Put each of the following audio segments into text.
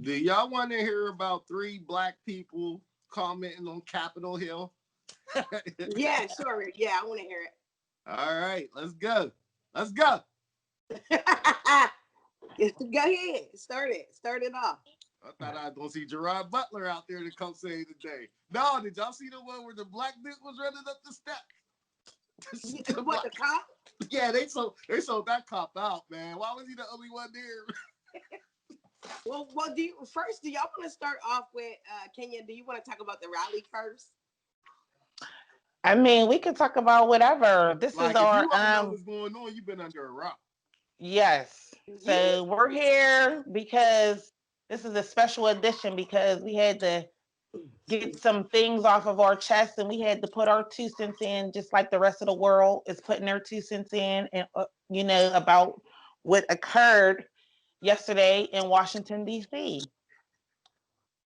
Do y'all want to hear about three black people commenting on Capitol Hill? Yeah, sure. Yeah, I want to hear All right, let's go. Let's go. it. Go ahead. Start it. Start it off. I thought I was gonna see Gerard Butler out there to come save the day. No, did y'all see the one where the black dude was running up the steps? What, the cop? Yeah, they sold that cop out, man. Why was he the only one there? Well, do y'all want to start off with Kenya? Do you want to talk about the rally first? I mean, we can talk about whatever. This Like, is if our you don't know what's going on, you've been under a rock. yes. Yeah. So we're here because this is a special edition because we had to get some things off of our chest and we had to put our 2 cents in, just like the rest of the world is putting their 2 cents in, and about what occurred yesterday in Washington D.C.,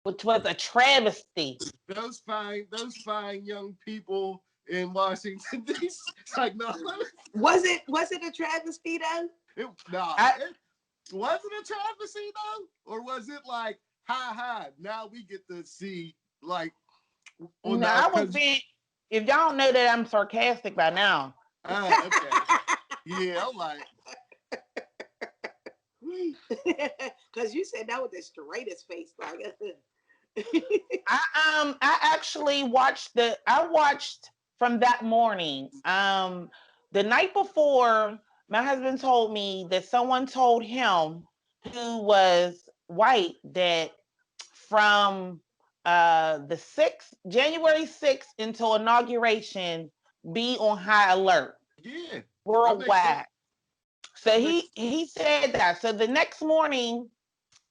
which was a travesty. Those fine young people in Washington D.C. It's like, no, Was it a travesty though? it wasn't a travesty though, or was it like, ha? Now we get to see like. No, I was being. If y'all know that I'm sarcastic by now. Okay. Yeah, I'm like. Because you said that with the straightest face, like. I actually watched from that morning. The night before, my husband told me that someone told him, who was white, that from the January 6th until inauguration, be on high alert. Yeah. Worldwide. So he said that. So the next morning,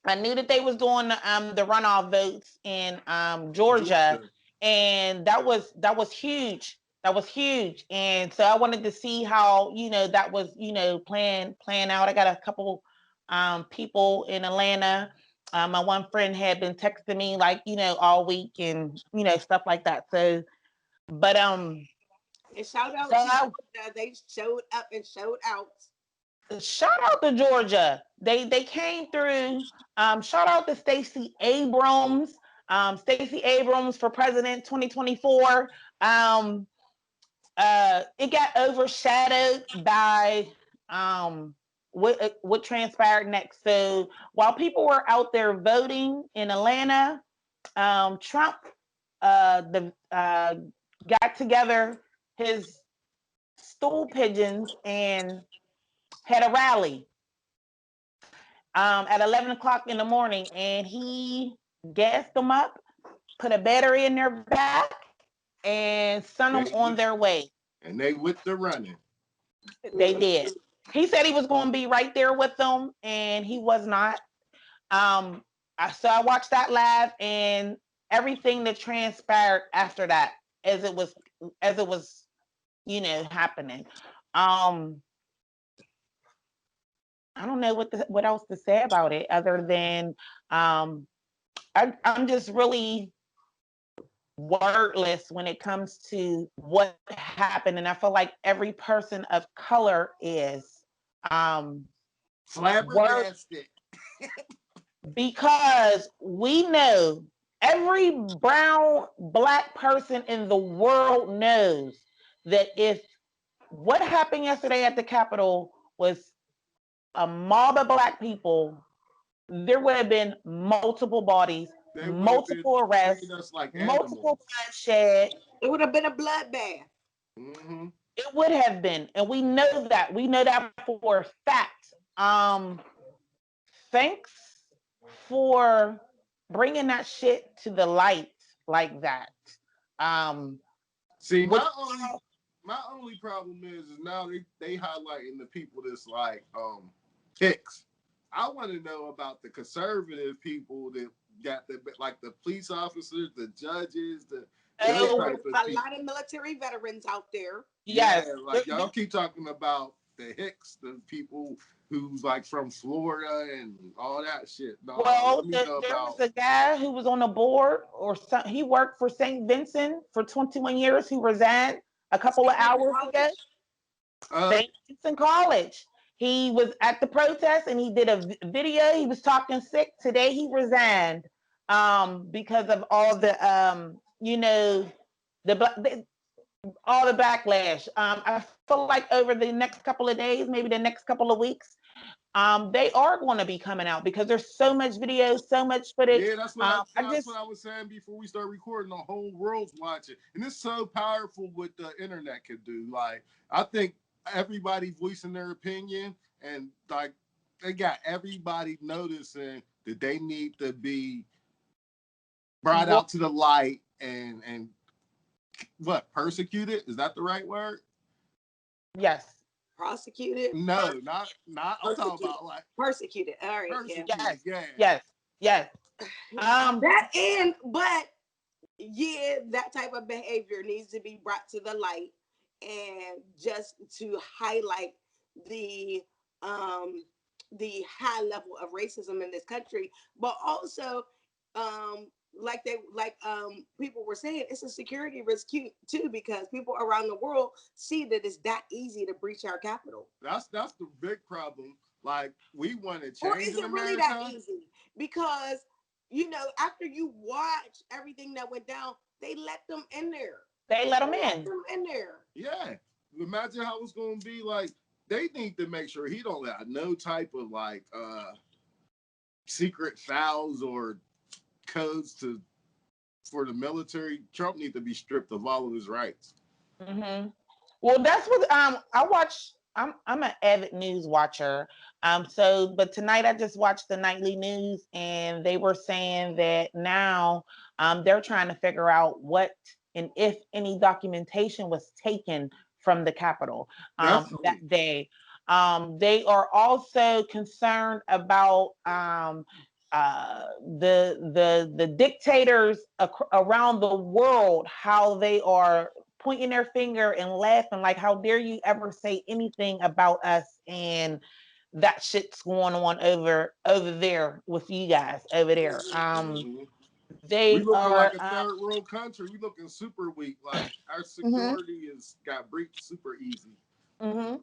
I knew that they was doing the runoff votes in Georgia, and that was huge. That was huge, and so I wanted to see how that was playing out. I got a couple people in Atlanta. My one friend had been texting me like all week and stuff like that. So, but and shout out to they showed up and showed out. Shout out to Georgia. They came through. Shout out to Stacey Abrams. Stacey Abrams for president 2024. It got overshadowed by what transpired next. So while people were out there voting in Atlanta, Trump got together his stool pigeons and had a rally at 11 o'clock in the morning, and he gassed them up, put a battery in their back, and sent them on their way. And they with the running. They did. He said he was going to be right there with them, and he was not. So I watched that live, and everything that transpired after that, as it was happening. I don't know what else to say about it other than I'm just really wordless when it comes to what happened, and I feel like every person of color is flabbergasted because we know every brown black person in the world knows that if what happened yesterday at the Capitol was a mob of black people, there would have been multiple bodies, multiple arrests, multiple bloodshed. It would have been a bloodbath. Mm-hmm. It would have been, and we know that. We know that for a fact. Thanks for bringing that shit to the light like that. See, my only problem is now they highlighting the people that's like Hicks. I want to know about the conservative people that got the police officers, the judges, a lot of military veterans out there. Yes. Yeah, like y'all keep talking about the Hicks, the people who's like from Florida and all that shit. No, well, there was a guy who was on the board, he worked for St. Vincent for 21 years. He resigned a couple of hours ago. St. Vincent College. He was at the protest and he did a video. He was talking sick. Today he resigned because of all the the all the backlash. I feel like over the next couple of days, maybe the next couple of weeks, they are going to be coming out because there's so much video, so much footage. Yeah, that's what I was saying before we start recording. The whole world's watching, and it's so powerful what the internet can do. Like, I think everybody voicing their opinion, and like they got everybody noticing that they need to be brought out to the light and what, persecuted? Is that the right word? Yes. Prosecuted? No, not. I'm talking about like persecuted. All right. persecuted. Yes. Yeah. Yes. But yeah, that type of behavior needs to be brought to the light, and just to highlight the high level of racism in this country, but also people were saying, it's a security risk too, because people around the world see that it's that easy to breach our capital. That's the big problem. Like, we want to change. Or is it really that easy? Because after you watch everything that went down, they let them in there. They let them in there. Yeah. Imagine how it's going to be. Like, they need to make sure he don't have no type of like secret files or codes for the military. Trump needs to be stripped of all of his rights. Mm-hmm. Well, that's what I watch. I'm an avid news watcher. But tonight I just watched the nightly news, and they were saying that now they're trying to figure out what and if any documentation was taken from the Capitol that day. They are also concerned about the dictators around the world, how they are pointing their finger and laughing like, how dare you ever say anything about us, and that shit's going on over there with you guys over there. They we looking are like a third world country. We looking super weak. Like, our security is got breached super easy. Mm-hmm.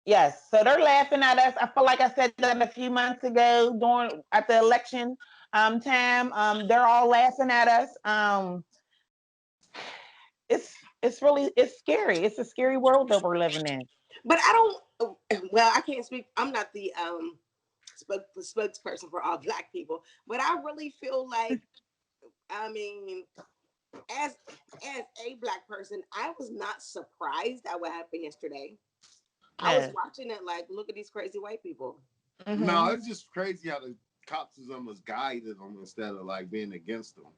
Yes, so they're laughing at us. I feel like I said that a few months ago at the election time. They're all laughing at us. It's scary. It's a scary world that we're living in. But I can't speak. I'm not the spokesperson for all Black people, but I really feel like, I mean, as a Black person, I was not surprised at what happened yesterday. I was watching it like, look at these crazy white people. Mm-hmm. No, it's just crazy how the cops was guided them instead of like being against them.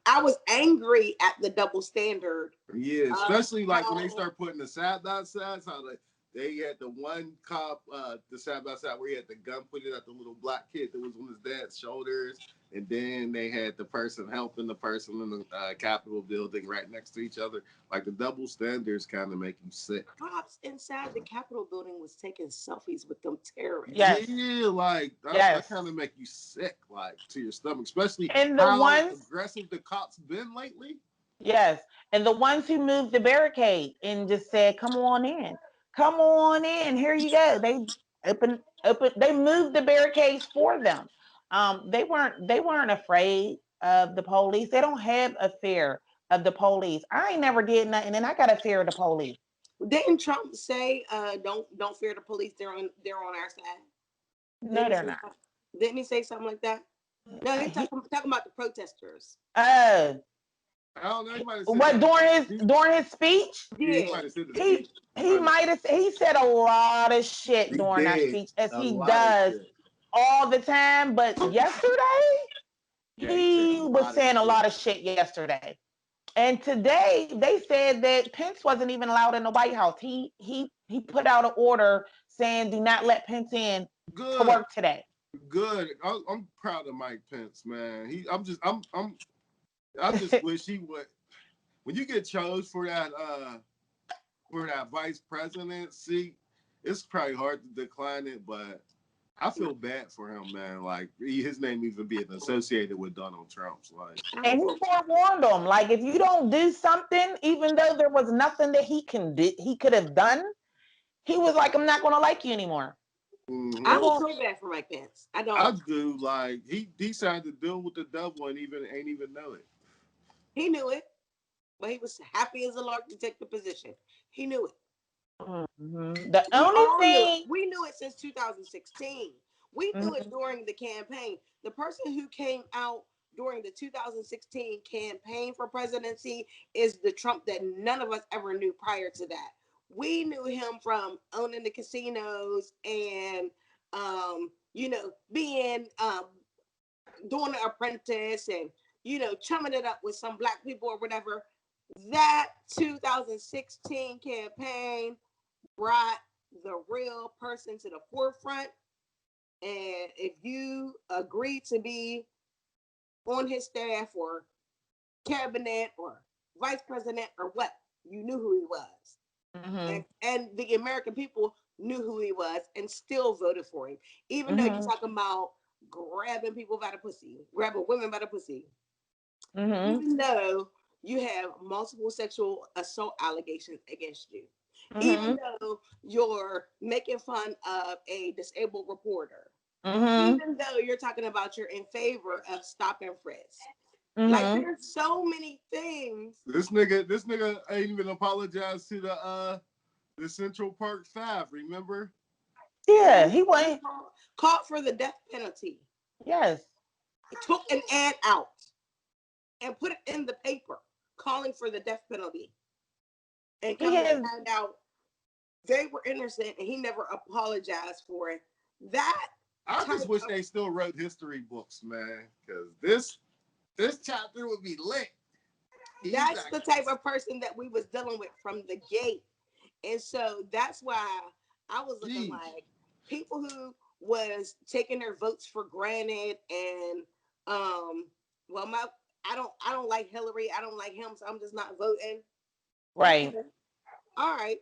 I was angry at the double standard. Yeah, especially like when they start putting the side by sides, how they had the one cop, the side by side where he had the gun pointed at the little Black kid that was on his dad's shoulders, and then they had the person helping the person in the Capitol building right next to each other. Like, the double standards kind of make you sick. Cops inside the Capitol building was taking selfies with them terrorists. Yes. Yeah, like that kind of make you sick, like, to your stomach, especially and how aggressive the cops been lately. Yes, and the ones who moved the barricade and just said, "Come on in, come on in. Here you go." They open. They moved the barricades for them. They weren't afraid of the police. They don't have a fear of the police. I ain't never did nothing, and I got a fear of the police. Didn't Trump say, "Don't fear the police. They're on our side"? No, they're not. Didn't he say something like that? No, he's talking about the protesters. I don't know. He might have said what during his speech? Yeah, he might have said the speech. He said a lot of shit during that speech, as he does all the time. But yesterday, he was saying a lot of shit yesterday. And today they said that Pence wasn't even allowed in the White House. He put out an order saying, do not let Pence in to work today. Good. I'm proud of Mike Pence, man. I just wish he would. When you get chose for that vice president seat, it's probably hard to decline it, but I feel bad for him, man. Like, his name even being associated with Donald Trump's, like. And he forewarned them, like, if you don't do something, even though there was nothing that he could have done, he was like, I'm not going to like you anymore. Mm-hmm. I don't feel bad for Mike Pence. I don't. I do. Like he signed a deal with the devil and ain't even know it. He knew it, but he was happy as a lark to take the position. He knew it. Mm-hmm. The We only all knew it. thing. We knew it since 2016. We knew it Mm-hmm. during the campaign. The person who came out during the 2016 campaign for presidency is the Trump that none of us ever knew prior to that. We knew him from owning the casinos and, being doing the apprentice and, chumming it up with some black people or whatever. That 2016 campaign brought the real person to the forefront. And if you agreed to be on his staff or cabinet or vice president or what, you knew who he was. Mm-hmm. And the American people knew who he was and still voted for him. Even though you're Mm-hmm. talking about grabbing people by the pussy, grabbing women by the pussy, Mm-hmm. even though you have multiple sexual assault allegations against you, even Mm-hmm. though you're making fun of a disabled reporter, Mm-hmm. even though you're talking about you're in favor of stop and frisk. Like Mm-hmm. there's so many things. This nigga ain't even apologized to the Central Park Five. Remember? Yeah, He he went. called for the death penalty. Yes. Took an ad out and put it in the paper calling for the death penalty. And He come to has. find out they were innocent and he never apologized for it. That I type just wish of they still wrote history books, man, because this chapter would be lit. that's the type of person that we was dealing with from the gate. And so that's why I was looking like people who was taking their votes for granted and well I don't like Hillary, I don't like him, so I'm just not voting. Okay. Right. All right.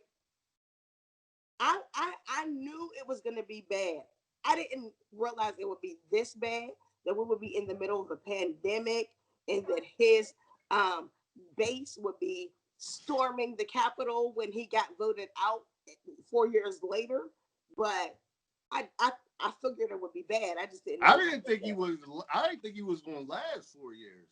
I knew it was gonna be bad. I didn't realize it would be this bad, that we would be in the middle of a pandemic and that his um base would be storming the Capitol when he got voted out 4 years later. But I I, I figured it would be bad. I just didn't know. I didn't think he was. I didn't think he was going to last 4 years.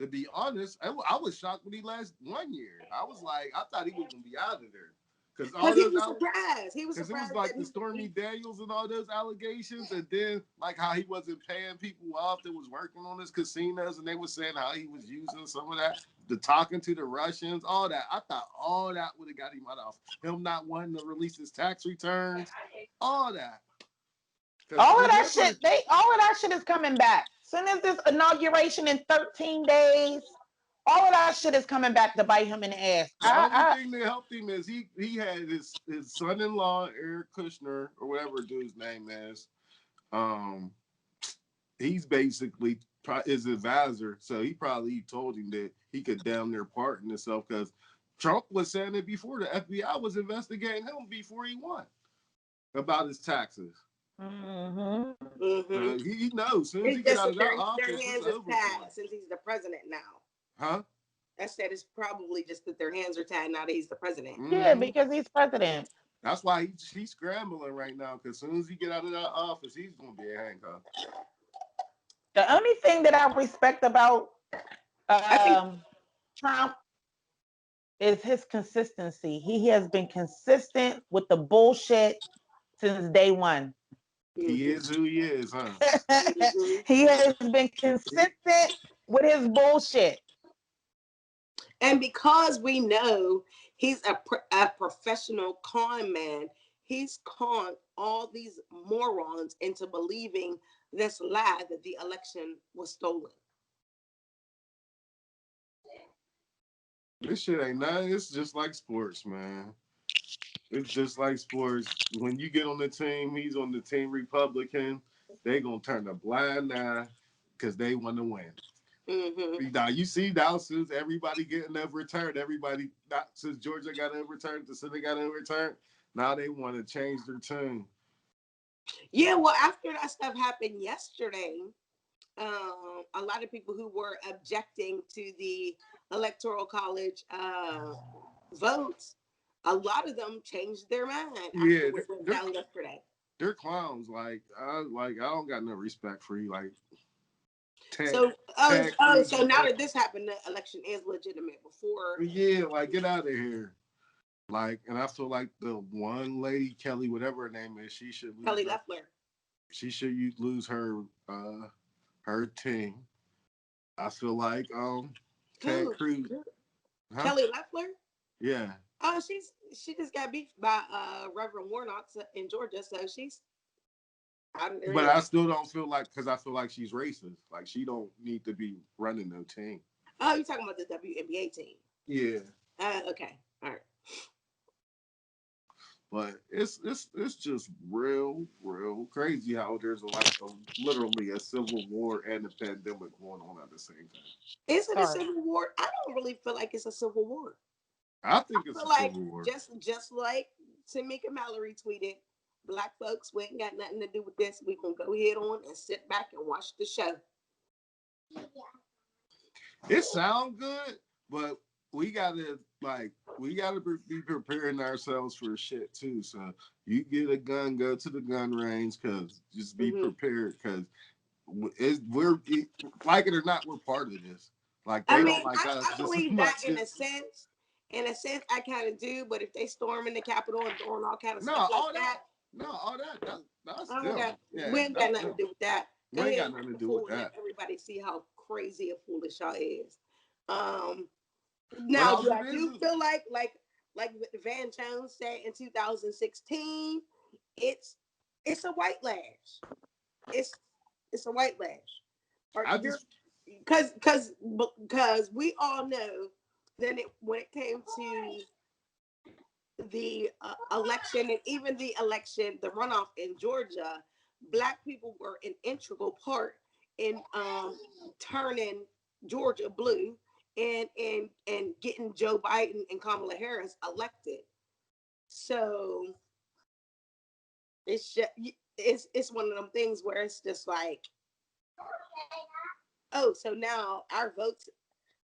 To be honest, I was shocked when he lasted 1 year. I was like, I thought he was going to be out of there because all Because he those was surprised. He was because it was surprised like that the Stormy Daniels and all those allegations, and then like how he wasn't paying people off that was working on his casinos, and they were saying how he was using some of that, the talking to the Russians, all that. I thought all that would have got him out of him not wanting to release his tax returns, all that. Because All of that shit. remember, All of that shit is coming back. Soon as this inauguration in 13 days, all of that shit is coming back to bite him in the ass. the only thing that helped him is he had his son-in-law Eric Kushner or whatever dude's name is. Um, he's basically his advisor, so he probably told him that he could damn near pardon himself because Trump was saying it before the FBI was investigating him before he won about his taxes. Mm-hmm. So he knows as soon as he It's get just out that of that their office, it's hands is over for him. tied since he's the president now. Huh? I said it's probably just that their hands are tied now that he's the president. Yeah, Mm-hmm. because he's president. That's why he's scrambling right now because as soon as he get out of that office, he's gonna be a handcuff. The only thing that I respect about I think Trump is his consistency. He has been consistent with the bullshit since day one. He is who he is, huh? He has been consistent with his bullshit. and because we know he's a professional con man, he's conned all these morons into believing this lie that the election was stolen. This shit ain't nothing. It's just like sports, man. It's just like sports. When you get on the team, he's on the team Republican. They gonna turn a blind eye because they want to win. Mm-hmm. Now you see now since everybody getting overturned, everybody not since Georgia got overturned, the Senate got overturned. Now they want to change their tune. Yeah, well, after that stuff happened yesterday, a lot of people who were objecting to the electoral college votes a lot of them changed their mind Yeah, after what went down yesterday. They're clowns. I don't got no respect for you. Like So, so now that this happened, the election is legitimate. Before, yeah, like get out of here. Like, and I feel like the one lady, Kelly, whatever her name is, she should lose. Kelly Loeffler. She should lose her team. I feel like Ted Cruz. Huh? Kelly Loeffler. Yeah. Oh, she just got beat by Reverend Warnock in Georgia, so she's. But I still don't feel like, because I feel like she's racist. Like she don't need to be running no team. Oh, you're talking about the WNBA team? Yeah. Okay. All right. But it's just real crazy how there's literally a civil war and a pandemic going on at the same time. Is it a civil war? I don't really feel like it's a civil war. I think it's a civil war. Just like Tamika Mallory tweeted, Black folks, we ain't got nothing to do with this. We gonna go ahead on and sit back and watch the show. It sounds good, but we gotta be preparing ourselves for shit too. So you get a gun, go to the gun range, cause just be prepared, cause we're like it or not, we're part of this. Like they don't like us. I believe that in a sense. In a sense, I kind of do. But if they storm in the Capitol and doing all kind of stuff like that, that's them. We ain't got nothing to do with that. We ain't got nothing to do with that. Everybody see how crazy and foolish y'all is. Now, do I do feel like Van Jones said in 2016, it's a white lash. It's a white lash. Because we all know that when it came to the election and even the runoff in Georgia, Black people were an integral part in turning Georgia blue and getting Joe Biden and Kamala Harris elected. So it's just, it's one of them things where it's just like, oh, so now our votes,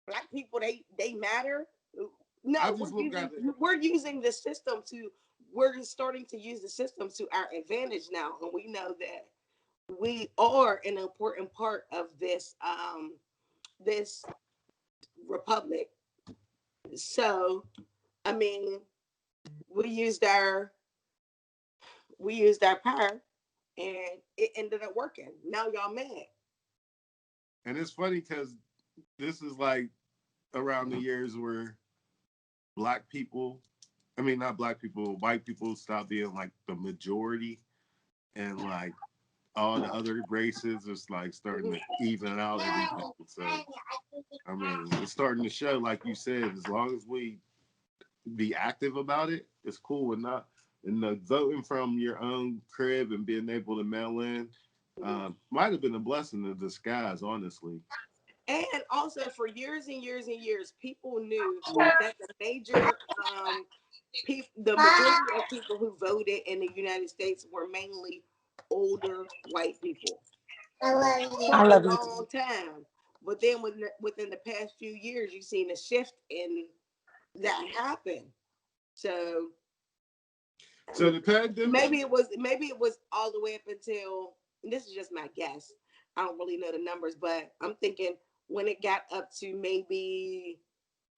Black people, they matter. No, we're using the system we're starting to use the system to our advantage now, and we know that we are an important part of this this republic. So, I mean, we used our power, and it ended up working. Now y'all mad. And it's funny because this is like around the years where Black people, I mean, not Black people, white people stop being like the majority, and like all the other races is like starting to even out everything. So, I mean, it's starting to show, like you said, as long as we be active about it, it's cool. And not, and the voting from your own crib and being able to mail in might have been a blessing in disguise, honestly. And also, for years and years and years, people knew that the majority of people who voted in the United States were mainly older white people. For a long time. But then within the past few years, you've seen a shift in that happen. So the pandemic, maybe it was all the way up until, this is just my guess, I don't really know the numbers, but I'm thinking when it got up to maybe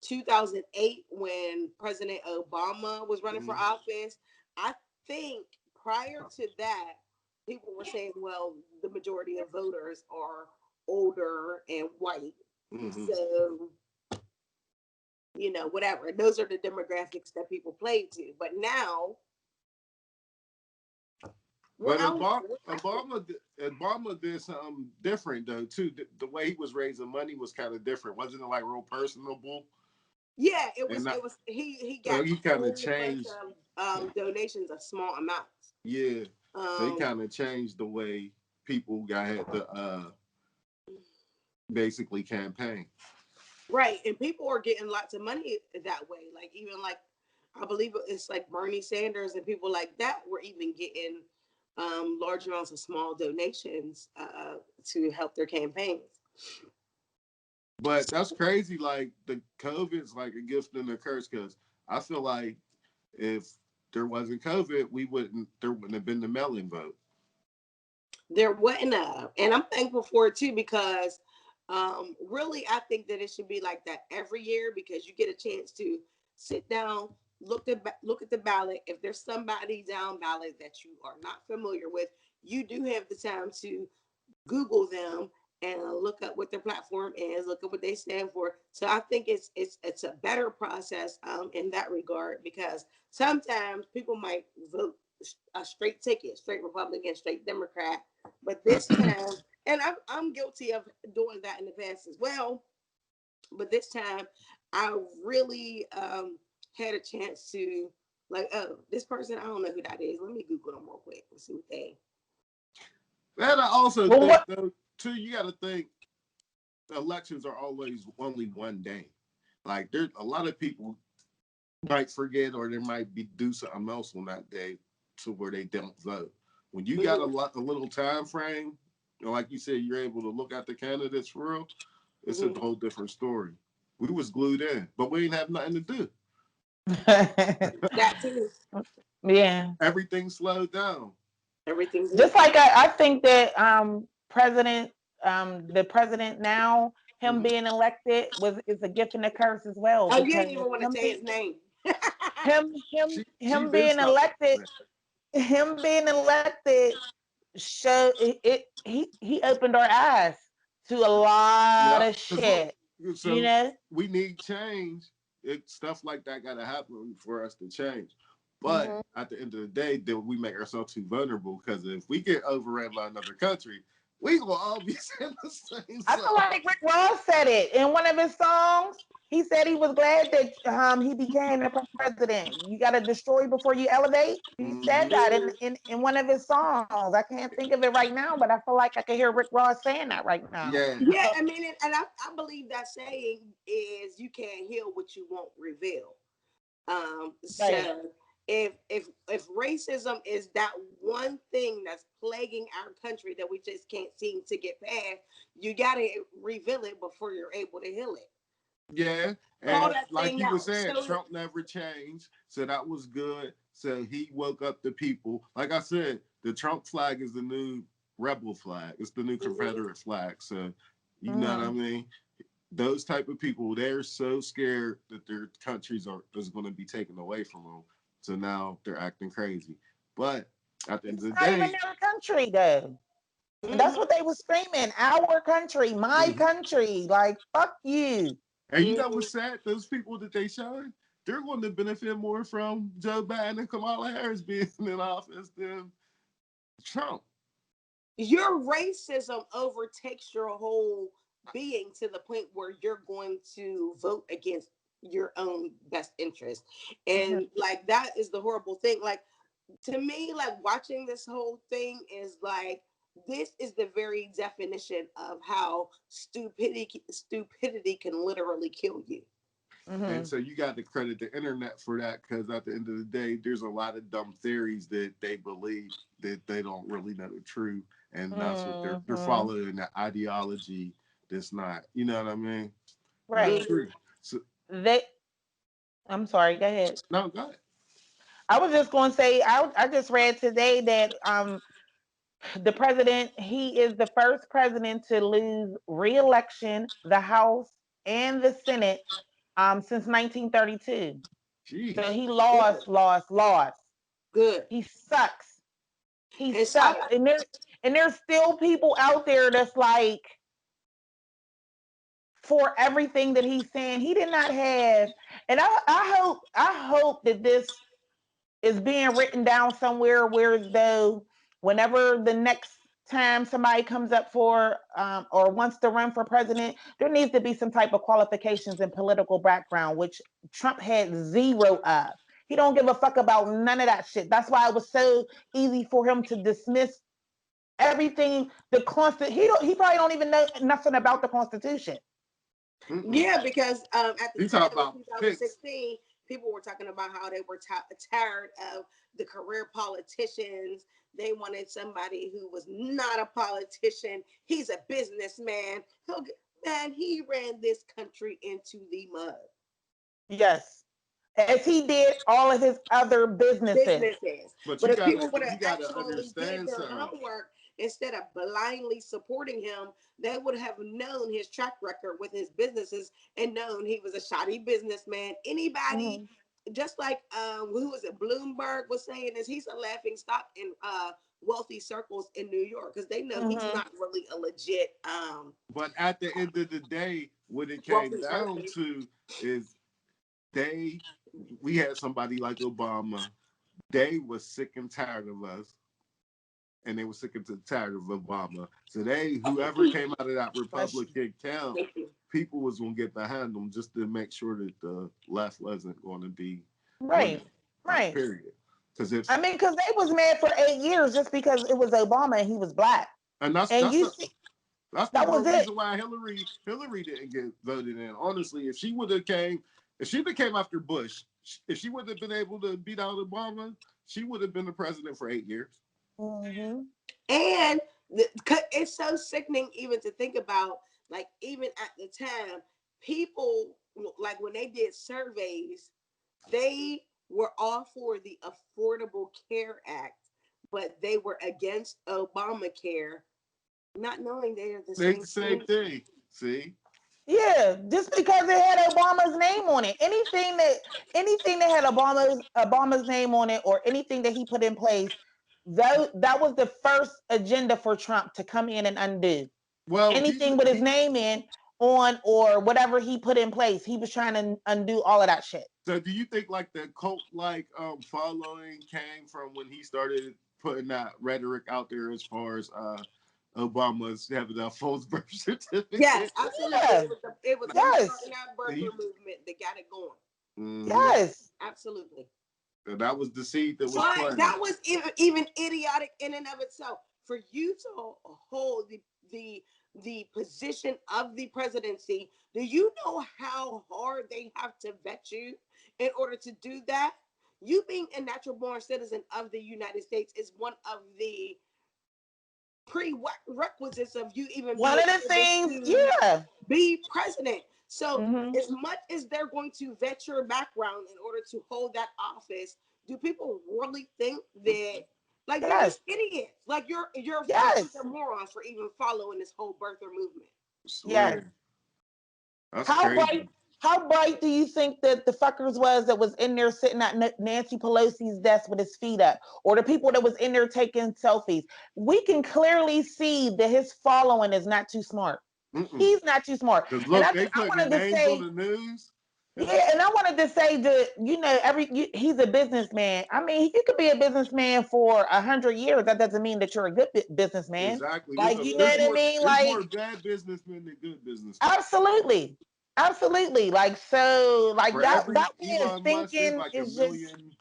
2008, when President Obama was running for office, I think prior to that, people were saying, well, the majority of voters are older and white. So, whatever. Those are the demographics that people play to. But now, Obama did something different though too. The way he was raising money was kind of different. Wasn't it like real personable? Yeah, it was. He got. So he kind of changed donations of small amounts. Yeah, so he kind of changed the way people had to basically campaign. Right, and people are getting lots of money that way. Like even like, I believe it's like Bernie Sanders and people like that were even getting large amounts of small donations to help their campaigns. But that's crazy. Like the COVID's like a gift and a curse, because I feel like if there wasn't COVID, there wouldn't have been the mail-in vote. There wasn't and I'm thankful for it too because really I think that it should be like that every year because you get a chance to sit down, look at the ballot. If there's somebody down ballot that you are not familiar with, you do have the time to Google them and look up what their platform is, look up what they stand for. So I think it's a better process in that regard because sometimes people might vote a straight ticket, straight Republican, straight Democrat, but this time, and I'm guilty of doing that in the past as well. But this time, I really had a chance to like, oh, this person, I don't know who that is. Let me Google them real quick and see what they. And I also Well, think what? though too, you got to think elections are always only one day. Like there's a lot of people might forget or they might be do something else on that day to where they don't vote. When you got a little time frame, like you said, you're able to look at the candidates for real. It's a whole different story. We was glued in, but we didn't have nothing to do. That too. Yeah. Everything slowed down. Everything Just did. like I think that the president now, him Mm-hmm. being elected is a gift and a curse as well Oh, you because didn't even want to say his name. She him been being stuck elected on him being elected show he opened our eyes to a lot yeah, of because look, shit, you so know. we need change. Stuff like that got to happen for us to change. But Hmm. at the end of the day, then we make ourselves too vulnerable because if we get overran by another country, we gonna all be saying the same I feel stuff. like Rick Ross said it in one of his songs. He said he was glad that he became the president. You got to destroy before you elevate. He said Mm-hmm. that in one of his songs. I can't think of it right now, but I feel like I can hear Rick Ross saying that right now. Yeah. Yeah, I mean, and I believe that saying is you can't heal what you won't reveal. Right. So if racism is that one thing that's plaguing our country that we just can't seem to get past, you gotta reveal it before you're able to heal it. Yeah, Call and Right. that like thing you were out. saying, So Trump never changed, so that was good. So he woke up the people. Like I said, the Trump flag is the new rebel flag. It's the new mhm. Confederate flag. So you know what I Mm-hmm. mean. Those type of people, they're so scared that their countries is going to be taken away from them. So now they're acting crazy. But at the end of It's the not even day, their country though. That's what Mhm. they was screaming. Our country, my mhm. country. Like fuck you. And you know Mhm. what's sad? Those people that they showing, they're going to benefit more from Joe Biden and Kamala Harris being in office than Trump. Your racism overtakes your whole being to the point where you're going to vote against your own best interest. Mhm. And like that is the horrible thing. Like to me, like watching this whole thing is like this is the very definition of how stupidity can literally kill you. And Mhm. so you got to credit the internet for that because at the end of the day, there's a lot of dumb theories that they believe that they don't really know the truth, and that's what they're Mhm. following that ideology that's not, you know what I mean, not Right. true. So They. I'm sorry. Go ahead. no, go ahead. I was just going to say I just read today that the president he is the first president to lose re-election, the House and the Senate since 1932. So Jeez. he Good. lost. Good. He sucks. He And so sucks. And there's still people out there that's like for everything that he's saying. He did not have, and I hope that this is being written down somewhere where as though whenever the next time somebody comes up for or wants to run for president, there needs to be some type of qualifications and political background, which Trump had zero of. He don't give a fuck about none of that shit. That's why it was so easy for him to dismiss everything. The constant he probably don't even know nothing about the Constitution. Mm-mm. yeah, because at the You time talk in about picks. 2016, people were talking about how they were tired of the career politicians. They wanted somebody who was not a politician. He's a businessman. Man, he ran this country into the mud. Yes. as he did all of his other businesses. businesses. But But if people would you have gotta actually did understand their something. homework instead of blindly supporting him, they would have known his track record with his businesses and known he was a shoddy businessman. Anybody, Mm-hmm. just like who was it? Bloomberg was saying is he's a laughing stock in wealthy circles in New York because they know he's Mm-hmm. not really a legit But at the end of the day, what it came wealthy down person. to is they we had somebody like Obama. They was sick and tired of us, and they were sick and tired of Obama. So whoever came out of that Bless you. Republican camp, Thank you. people was gonna get behind them just to make sure that the left wasn't going to be winning. Right. Like Right. period. Because if I mean, because they was mad for 8 years just because it was Obama and he was black. and that's And that's you the see, that's the that was one it. reason why Hillary didn't get voted in. Honestly, if she would have came, if she became after Bush, if she would have been able to beat out Obama, she would have been the president for 8 years. Mm-hmm. And it's so sickening even to think about, like, even at the time, people, like, when they did surveys, they were all for the Affordable Care Act, but they were against Obamacare, not knowing they are the They same the same thing. thing. See, Yeah, just because it had Obama's name on it. Anything that had Obama's name on it or anything that he put in place, that was the first agenda for Trump to come in and undo. well, Anything with his name in on or whatever he put in place, he was trying to undo all of that shit. so do you think like the cult like following came from when he started putting that rhetoric out there as far as Obama's having a false birth Yes, certificate? absolutely. Yeah. It was him Yes. starting that birther movement that got it going. Mm-hmm. Yes. Absolutely. So that was the seed that was But planted. that was even idiotic in and of itself. For you to hold the the position of the presidency, do you know how hard they have to vet you in order to do that? You being a natural born citizen of the United States is one of the prerequisites of you even One being of the able things, to yeah. be president. So, Mm-hmm. as much as they're going to vet your background in order to hold that office, do people really think that, like, they're Yes. just idiots? Like, you're a bunch Yes. of morons for even following this whole birther movement. I Yes. swear. That's How crazy. bright? How bright do you think that the fuckers was that was in there sitting at Nancy Pelosi's desk with his feet up, or the people that was in there taking selfies? We can clearly see that his following is not too smart. Mm-mm. He's not too smart. Because And look, they I putting wanted to names on say, the news. And yeah, and I wanted to say that he's a businessman. I mean, you could be a businessman for 100 years. That doesn't mean that you're a good businessman. exactly. Like, you know what I mean? There's more Like, bad businessmen than good businessmen. absolutely. Absolutely. Like so like For that every way of Elon Musk, there's thinking like a is just million,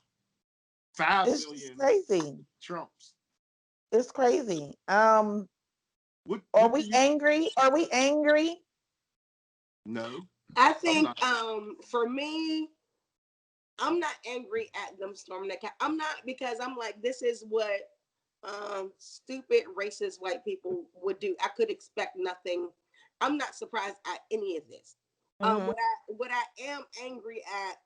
five it's just million crazy. Trumps. It's crazy. Are What do we you angry? Are we angry? know? I I'm think, not. for me, I'm not angry at them storming the cap. I'm not, because I'm like, this is what stupid racist white people would do. I could expect nothing. I'm not surprised at any of this. Mm-hmm. What I am angry at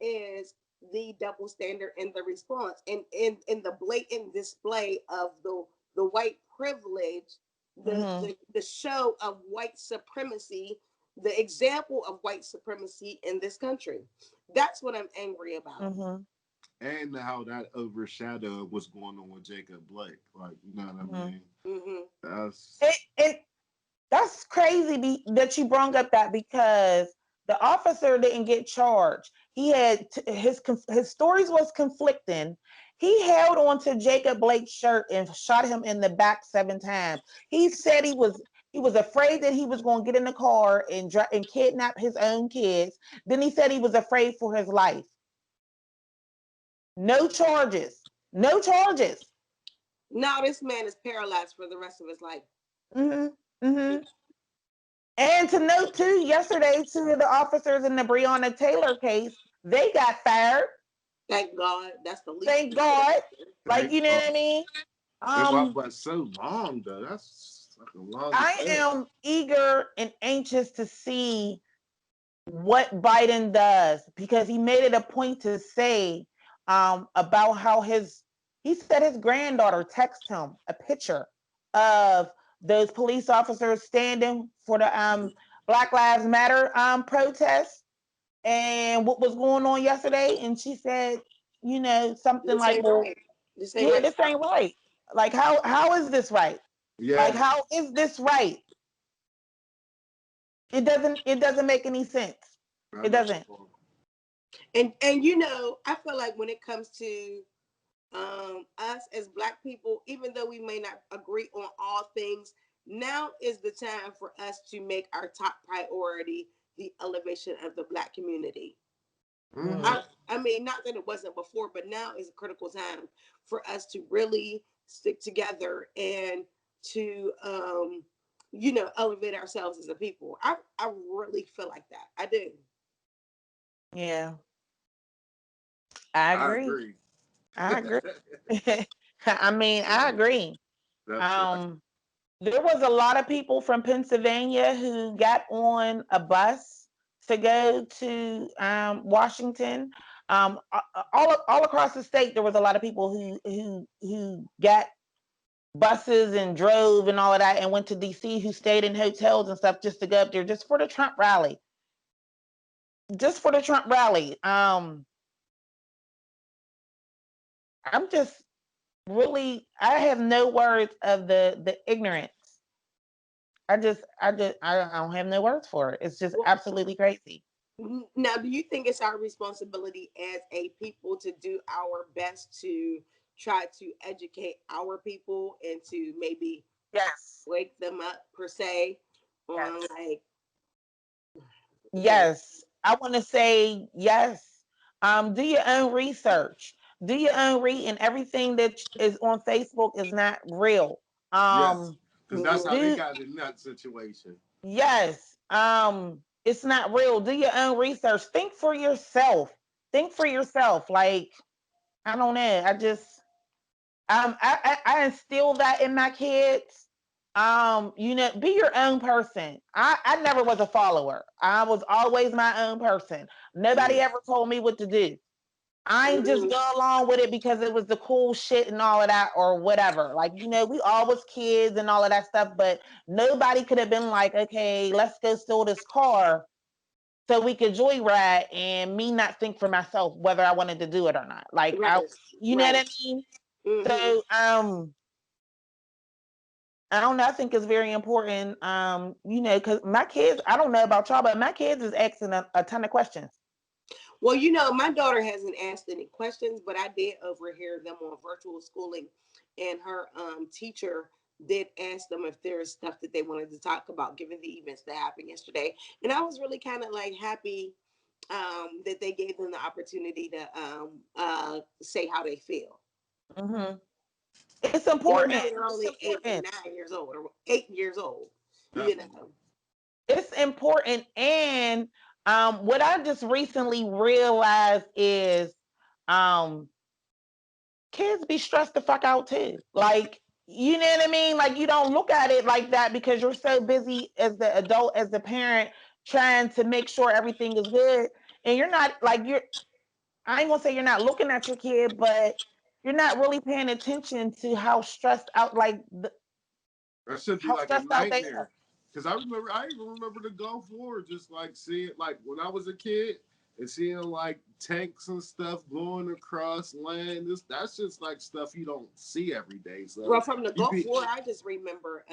is the double standard in the response and in the blatant display of the white privilege, Mm-hmm. the show of white supremacy, the example of white supremacy in this country. That's what I'm angry about. Mm-hmm. And how that overshadowed what's going on with Jacob Blake. Like, you know what I Mm-hmm. mean? Mm-hmm. That's It That's crazy that you brought up that because the officer didn't get charged. He had his stories was conflicting. He held on to Jacob Blake's shirt and shot him in the back 7 times. He said he was afraid that he was going to get in the car and kidnap his own kids. Then he said he was afraid for his life. No charges. No charges. Now this man is paralyzed for the rest of his life. Mm-hmm. Mm-hmm. And to note too, yesterday, two of the officers in the Breonna Taylor case, they got fired. Thank God. That's the least Thank we could God. have. Like, thank you know God. what I mean? But, Um, but so long though. That's like a long I time. am eager and anxious to see what Biden does, because he made it a point to say about how he said his granddaughter texted him a picture of those police officers standing for the Black Lives Matter protest and what was going on yesterday. And she said, something This like, ain't well, right. This ain't yeah, right. this ain't right. Like, how is this right? Like, Yeah, how is this right? It doesn't make any sense. I It know. doesn't. And I feel like when it comes to us as Black people, even though we may not agree on all things, now is the time for us to make our top priority the elevation of the Black community. Mm-hmm. Mm. I mean, not that it wasn't before, but now is a critical time for us to really stick together and to, elevate ourselves as a people. I really feel like that. I do. Yeah, I I agree. agree. I agree. I mean, I agree. That's right. Um, there was a lot of people from Pennsylvania who got on a bus to go to Washington. All across the state, there was a lot of people who got buses and drove and all of that and went to DC, who stayed in hotels and stuff just to go up there just for the Trump rally. Just for the Trump rally. I'm just really, I have no words of the ignorance. I don't have no words for it. It's just Well, absolutely crazy. now, do you think it's our responsibility as a people to do our best to try to educate our people and to maybe Yes. wake them up per se on Yes. like, okay, Yes. I want to say yes. Do your own research. Do your own read, and everything that is on Facebook is not real. Yes, Um, because that's how they do got in that situation. yes. It's not real. Do your own research. Think for yourself. Think for yourself. Like, I don't know. I instill that in my kids. Be your own person. I never was a follower. I was always my own person. Nobody Yeah. ever told me what to do. I ain't just mhm, go along with it because it was the cool shit and all of that or whatever. Like, we all was kids and all of that stuff, but nobody could have been like, okay, let's go steal this car so we could joyride and me not think for myself whether I wanted to do it or not. Like, right, you know what right, I mean? hmm So, I don't know. I think it's very important, because my kids, I don't know about y'all, but my kids is asking a ton of questions. Well, my daughter hasn't asked any questions, but I did overhear them on virtual schooling, and her teacher did ask them if there's stuff that they wanted to talk about, given the events that happened yesterday. And I was really kind of like happy that they gave them the opportunity to say how they feel. Hmm. It's Even though important. they're It's only 8 and important. 9 years old, or 8 years old, you Definitely. know. It's important. And what I just recently realized is um, kids be stressed the fuck out too. Like, you know what I mean? Like, you don't look at it like that because you're so busy as the adult, as the parent, trying to make sure everything is good. And you're not like, I ain't gonna say you're not looking at your kid, but you're not really paying attention to how stressed out, like That should be how like a stressed out they are. nightmare. Because I even remember the Gulf War, just like seeing, like when I was a kid and seeing like tanks and stuff going across land. That's just like stuff you don't see every day. Well, So from the you Gulf be War, I just remember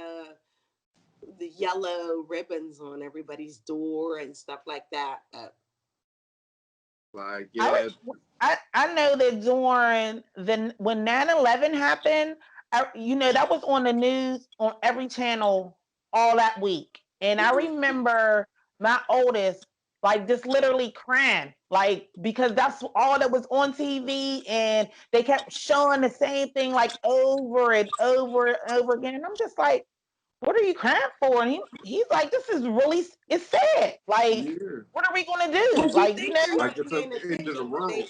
the yellow ribbons on everybody's door and stuff like that. like, I yeah, I know that during when 9/11 happened, that was on the news on every channel all that week. And I Mhm. remember my oldest like just literally crying, like because that's all that was on TV, and they kept showing the same thing like over and over and over again. And I'm just like, what are you crying for? And he's like, this is really, it's sad. Like, yeah. what are we gonna do? Because you Like, think they're Like not it's a paying end of the attention, but they world.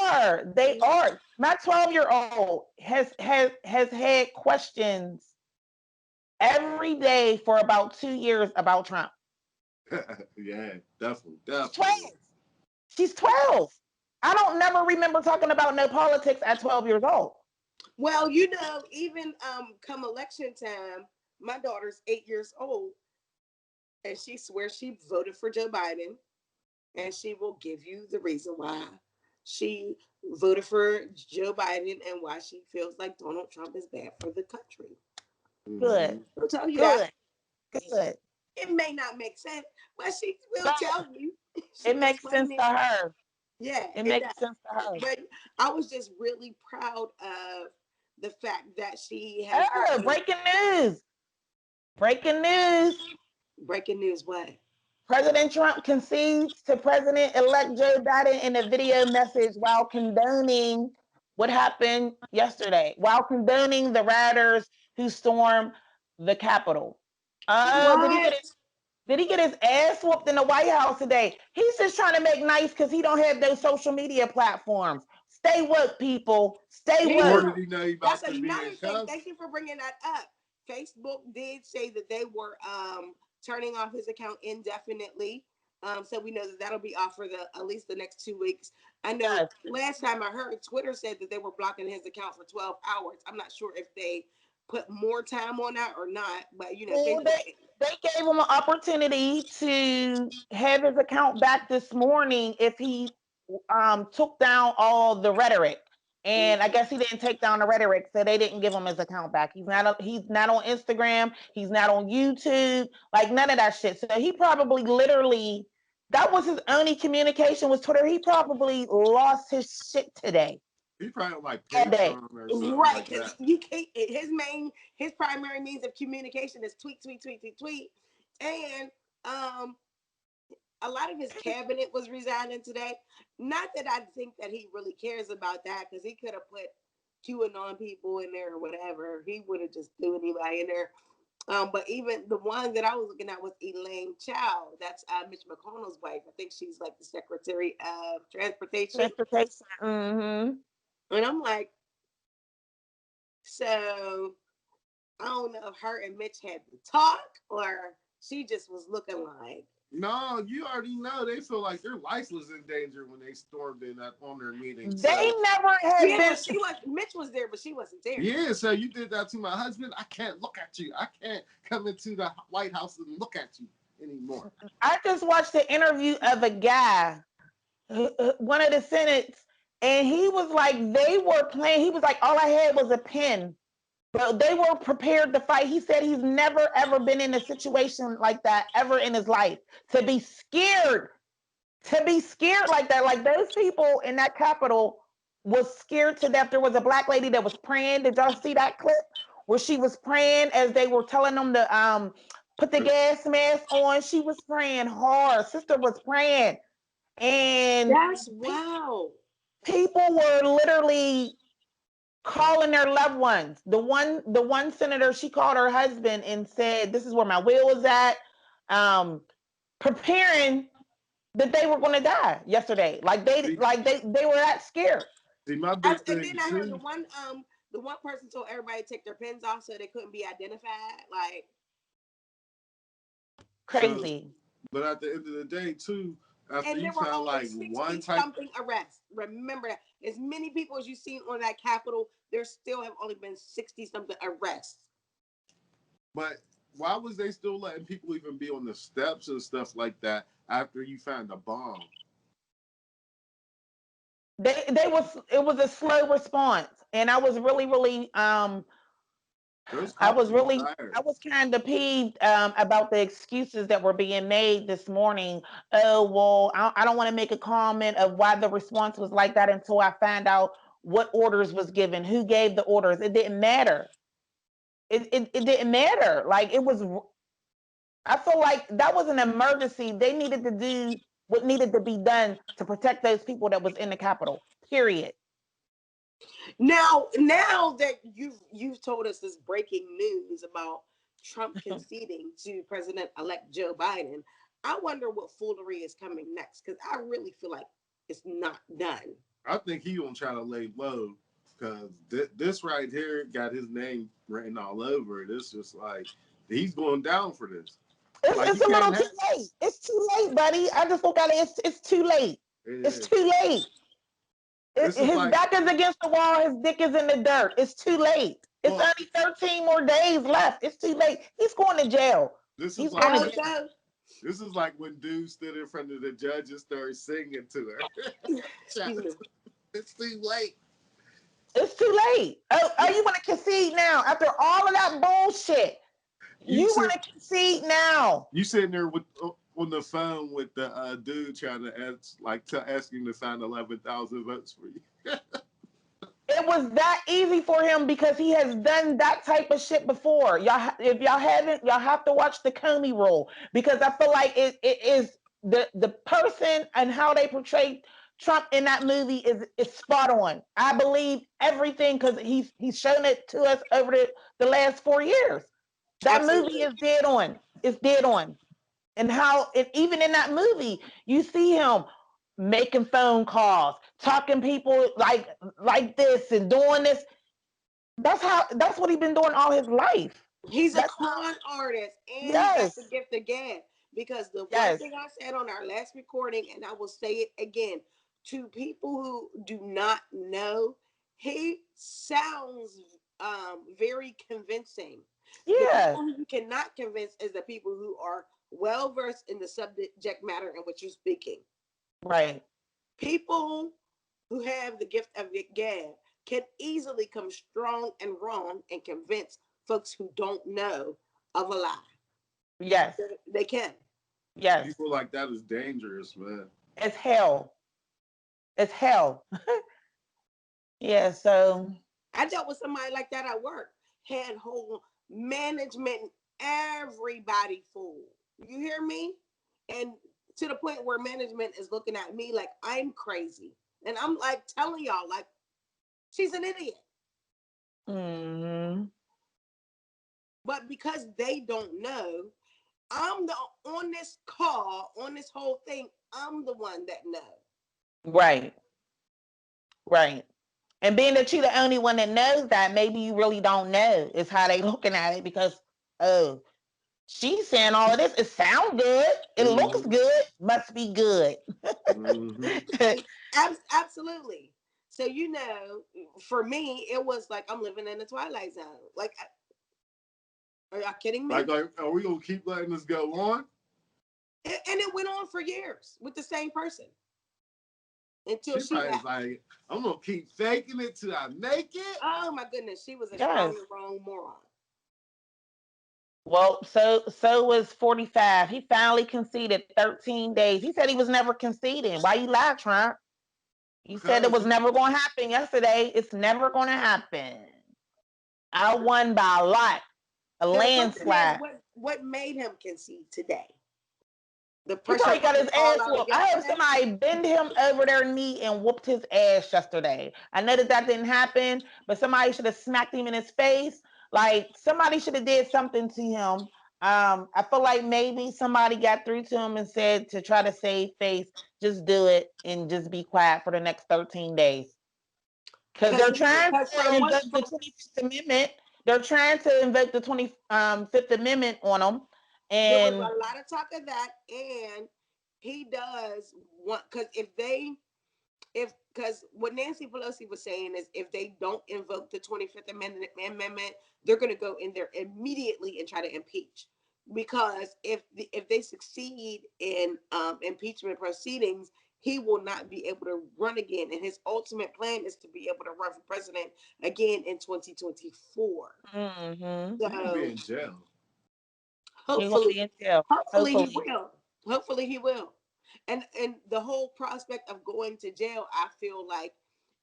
are. they are. My 12-year-old has had questions every day for about 2 years about Trump. Yeah, definitely, She's 12. definitely. She's 12. I don't never remember talking about no politics at 12 years old. Well, even come election time, my daughter's 8 years old, and she swears she voted for Joe Biden, and she will give you the reason why she voted for Joe Biden and why she feels like Donald Trump is bad for the country. Good, Mm-hmm. She'll tell you that. good, good. It may not make sense, but she will But tell you. it She'll makes explain sense to it. her. Yeah, It it makes does. sense to her. But I was just really proud of the fact that she has Oh, gotten breaking news. Breaking news. breaking news. What? President Trump concedes to President-elect Joe Biden in a video message while condoning what happened yesterday, while condoning the rioters who stormed the Capitol. Oh, What? did he get his ass whooped in the White House today? He's just trying to make nice because he don't have those social media platforms. Stay woke, people. Stay He Or woke. did will. he know he That's about to be in another thing. cuffs? Thank you for bringing that up. Facebook did say that they were turning off his account indefinitely. So we know that that'll be off for the at least the next 2 weeks. I know Yes. last time I heard Twitter said that they were blocking his account for 12 hours. I'm not sure if they put more time on that or not, but Well, Facebook. they gave him an opportunity to have his account back this morning if he took down all the rhetoric. And I guess he didn't take down the rhetoric, so they didn't give him his account back. He's not on Instagram. He's not on YouTube. Like none of that shit. So he probably literally that was his only communication with Twitter. He probably lost his shit today. He probably on like All day. Patreon or something Right, like because that. you can't. His primary means of communication is tweet, tweet, tweet, tweet, tweet, and um, a lot of his cabinet was resigning today. Not that I think that he really cares about that, because he could have put QAnon people in there or whatever. He would have just threw anybody in there. But even the one that I was looking at was Elaine Chao. That's Mitch McConnell's wife. I think she's like the Secretary of Transportation. Transportation. Mm-hmm. And I'm like, so I don't know if her and Mitch had to talk or she just was looking like. No, you already know they feel like their life was in danger when they stormed in that on their meeting. They So never had Yeah, been. she was. Mitch was there, but she wasn't there. yeah, so you did that to my husband. I can't look at you. I can't come into the White House and look at you anymore. I just watched the interview of a guy, one of the senates, and he was like, they were playing. He was like, all I had was a pen, but they were prepared to fight. He said he's never ever been in a situation like that ever in his life. To be scared like that, like those people in that Capitol was scared to death. There was a black lady that was praying. Did y'all see that clip where she was praying as they were telling them to put the gas mask on? She was praying hard. Sister was praying, and That's wow. people were literally calling their loved ones. The one senator, she called her husband and said, "This is where my will is at." Preparing that they were going to die yesterday. See, They were that scared. see, my big And thing then I heard too. the one person told everybody to take their pins off so they couldn't be identified. Like So, Crazy. but at the end of the day too, after and you there were found only like one 60 type, something arrests. Remember that. As many people as you've seen on that Capitol, there still have only been 60 something arrests. but why was they still letting people even be on the steps and stuff like that after you found a bomb? They was It was a slow response, and Those I cops was was really tired. I was kind of peeved about the excuses that were being made this morning. Oh well, I don't want to make a comment of why the response was like that until I find out what orders was given, who gave the orders. It didn't matter. It didn't matter. Like it was I feel like that was an emergency. They needed to do what needed to be done to protect those people that was in the Capitol. Period. Now that you've told us this breaking news about Trump conceding to President-elect Joe Biden, I wonder what foolery is coming next because I really feel like it's not done. I think he gonna try to lay low because this right here got his name written all over it. It's just like he's going down for this. Like It's you a can't little too have late. It's too late, buddy. I just look at it. It's too late. it It's is. too late. This is His like back is against the wall. His dick is in the dirt. It's too late. It's well, only 13 more days left. It's too late. He's going to jail. this is He's like going I to hope when jail. so. this is like when dudes stood in front of the judge and started singing to her. Excuse me. It's too late. It's too late. Oh, you want to concede now after all of that bullshit? You You sit want to concede now? you sitting there with on the phone with the dude trying to ask ask him to find 11,000 votes for you. It was that easy for him because he has done that type of shit before. If y'all haven't, y'all have to watch the Comey Rule because I feel like it is the person and how they portray Trump in that movie is spot on. I believe everything because he's shown it to us over the last 4 years. That movie Absolutely. is dead on. It's dead on. And how even in that movie, you see him making phone calls, talking people like this and doing this. That's what he's been doing all his life. He's a That's how con artist and he got the yes, gift of gab. Because the one yes, thing I said on our last recording, and I will say it again to people who do not know, he sounds very convincing. The yeah, people who you cannot convince is the people who are well versed in the subject matter in which you're speaking. right. People who have the gift of gab can easily come strong and wrong and convince folks who don't know of a lie. Yes, They can. yes. People like that is dangerous, man. It's hell. It's hell. Yeah, so I dealt with somebody like that at work. Had whole management, everybody fooled. You hear me? And to the point where management is looking at me like I'm crazy. And I'm like telling y'all, like, she's an idiot. mm, But because they don't know, I'm the on this call, on this whole thing, I'm the one that know. right, right. And being that you're the only one that knows that, maybe you really don't know is how they looking at it because oh, she's saying all of this. It sounds good. It looks Mm-hmm. good. Must be good. Mm-hmm. Absolutely. So for me, it was like I'm living in the twilight zone. Like, are y'all kidding me? Like, are we gonna keep letting this go on? And it went on for years with the same person until She she probably is left. like, I'm gonna keep faking it till I make it. Oh my goodness, she was a strong Yes. and wrong moron. Well, so was 45. He finally conceded 13 days. He said he was never conceding. Why you lie, Trump? You said it Because was never going to happen yesterday. It's never going to happen. I won by a lot, a So the question is, landslide. what made him concede today? The He pressure probably got coming his all ass out of whooped. I heard yesterday. somebody bend him over their knee and whooped his ass yesterday. I know that didn't happen, but somebody should have smacked him in his face. Like somebody should have did something to him. I feel like maybe somebody got through to him and said to try to save face, just do it and just be quiet for the next 13 days. Because they're trying Because to invoke the 25th Amendment. They're trying to invoke the 25th Amendment on him. there was And a lot of talk of that, and he does want because if because what Nancy Pelosi was saying is if they don't invoke the 25th Amendment, they're going to go in there immediately and try to impeach. Because if they succeed in impeachment proceedings, he will not be able to run again, and his ultimate plan is to be able to run for president again in 2024. mm-hmm. he gonna be So in jail. He's gonna hopefully, be in jail. hopefully he Hopefully. will. Hopefully he will. And the whole prospect of going to jail, I feel like,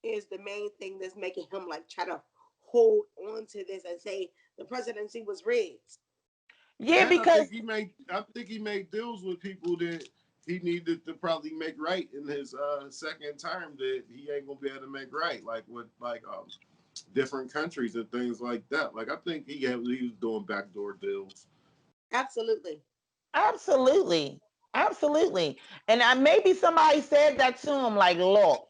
is the main thing that's making him like try to hold on to this and say the presidency was rigged. Yeah, And because I think he made deals with people that he needed to probably make right in his second term that he ain't gonna be able to make right, like with different countries and things like that. Like I think he was doing backdoor deals. Absolutely. absolutely, absolutely. And maybe somebody said that to him, like, look,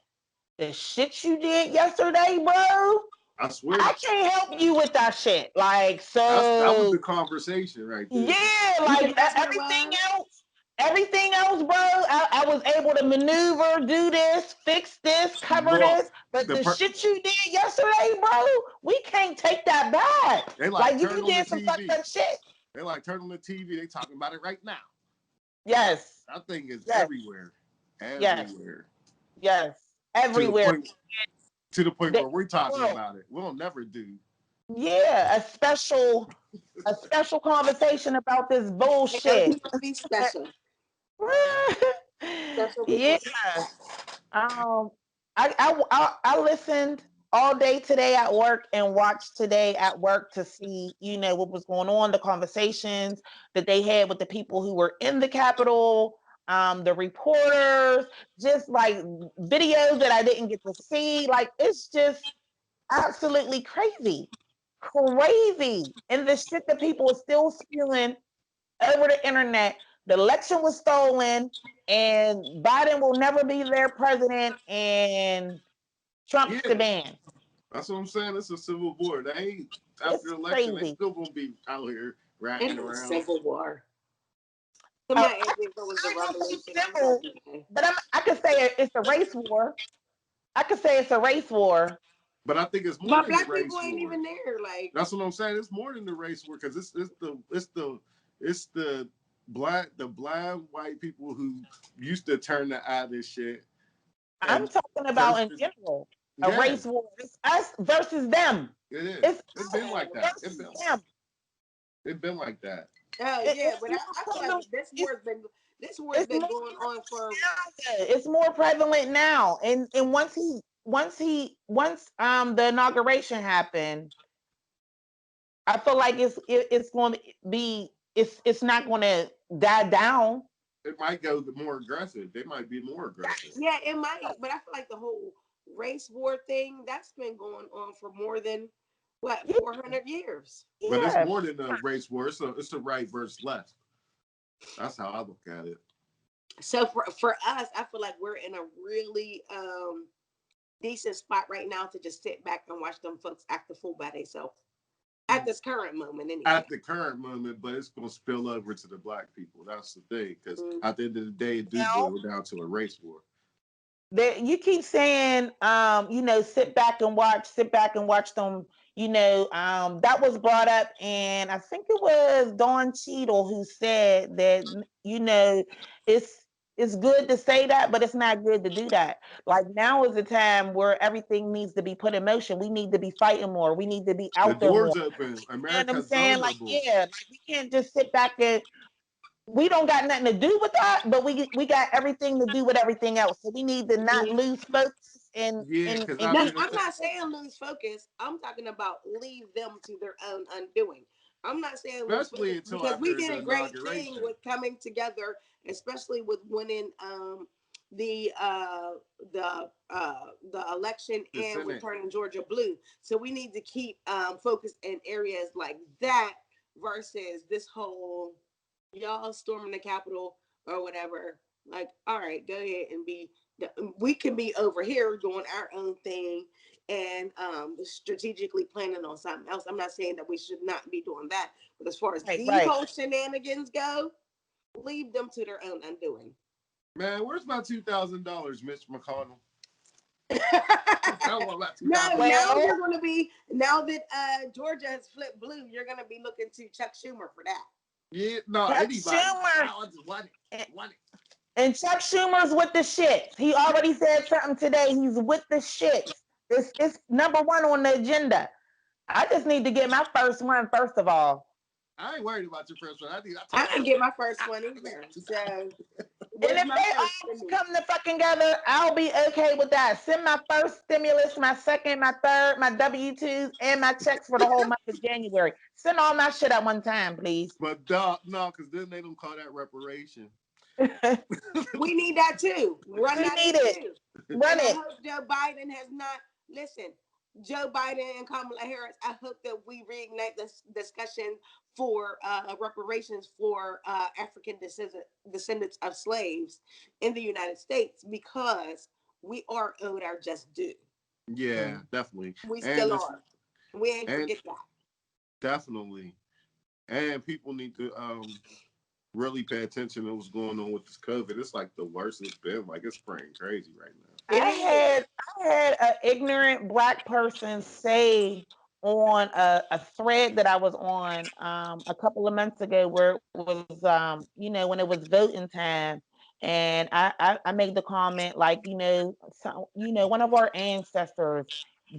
the shit you did yesterday, bro. I swear. I can't help you with that shit. Like, That was the so conversation right there. yeah, You like think that's what it everything was? else, everything else, bro. I was able to maneuver, do this, fix this, cover Look, this. But the the shit you did yesterday, bro, we can't take that back. they like Like you turn on the did some fucked TV. up shit. They like turn on the TV. They talking about it right now. Yes, That thing is yes, everywhere, yes, everywhere. yes. To the Everywhere. point, to the point The where we're talking world. about it. We'll never do. Yeah, a special conversation about this Ain't no bullshit. need to be special. Special Yeah. people. Um, I listened all day today at work and watched today at work to see, what was going on, the conversations that they had with the people who were in the Capitol, the reporters, just like videos that I didn't get to see. Like it's just absolutely crazy. Crazy. And the shit that people are still spewing over the internet. The election was stolen, and Biden will never be their president, and Trump's the Yeah, man. that's what I'm saying. It's a civil war. They ain't after It's the election. They crazy. still gonna be out here It ratting ain't around. Civil War. I Somebody asked me if it was the ain't gonna say revolution. I was like, civil, okay. but I could say it's a race war. I could say it's a race war. But I think it's more But than the black people race ain't war. even there. Like, That's what I'm saying. It's more than the race war because it's the blind white people who used to turn the eye this shit I'm and talking about in versus general. A yeah, race war. It's us versus them. it is. It's It's been us like that. versus them. It been like that. oh yeah, It's but more I feel like prevalent. this war's It's been more going on for. now. It's more prevalent now. And once the inauguration happened, I feel like it's going to be it's not going to die down. It might go more aggressive. They might be more aggressive. Yeah, it might, but I feel like the whole race war thing that's been going on for more than what Yeah, 400 years. But it's yeah. more than a race war. It's a right versus left. That's how I look at it. So for us, I feel like we're in a really decent spot right now to just sit back and watch them folks act the fool by themselves at this current moment, anyway. At the current moment, but it's gonna spill over to the black people. That's the thing, because Mm. at the end of the day, it do Now, boil down to a race war. you keep saying, sit back and watch them. That was brought up, and I think it was Don Cheadle who said that, it's it's good to say that, but it's not good to do that. Like now is the time where everything needs to be put in motion. We need to be fighting more. We need to be The out there more. door's open. You know what I'm America's saying? Like, vulnerable. yeah, like we can't just sit back and we don't got nothing to do with that, but we got everything to do with everything else. So we need to not lose focus and Yeah, and because and No, after keep the I'm not saying lose focus. I'm talking about leave them to their own undoing. I'm not saying lose especially focus until because we after did the a great thing inauguration, with coming together, especially with winning the uh the election the and with Senate. turning Georgia blue. So we need to keep focused in areas like that versus this whole y'all storming the Capitol or whatever. Like, all right, go ahead and be. We can be over here doing our own thing and strategically planning on something else. I'm not saying that we should not be doing that, but as far as right, these right. whole shenanigans go, leave them to their own undoing. Man, where's my $2,000, Mitch McConnell? I want my two No, thousand now dollars. Well, you're going to be now that Georgia has flipped blue, you're going to be looking to Chuck Schumer for that. Yeah, no, Chuck anybody. Schumer I just want it. Want it. and Chuck Schumer's with the shit. He already said something today. He's with the shit. It's number one on the agenda. I just need to get my first one first of all. I ain't worried about your first one. I I told didn't you. get my first one I either. got 2,000. So, And where's if my they first all for me? come to fucking together, I'll be okay with that. Send my first stimulus, my second, my third, my W-2s, and my checks for the whole month of January. Send all my shit at one time, please. But no, because then they don't call that reparation. We We need that too. Run that need in it. too. Run And I it. hope Joe Biden has not listen. Joe Biden and Kamala Harris. I hope that we reignite this discussion for reparations for African descendants of slaves in the United States because we are owed our just due. Yeah, definitely. We And still this are. We ain't and forget that. definitely. And people need to really pay attention to what's going on with this COVID. It's like the worst it's been. Like it's spraying crazy right now. It is. I had an ignorant black person say on a thread that I was on a couple of months ago where it was when it was voting time, and I made the comment like one of our ancestors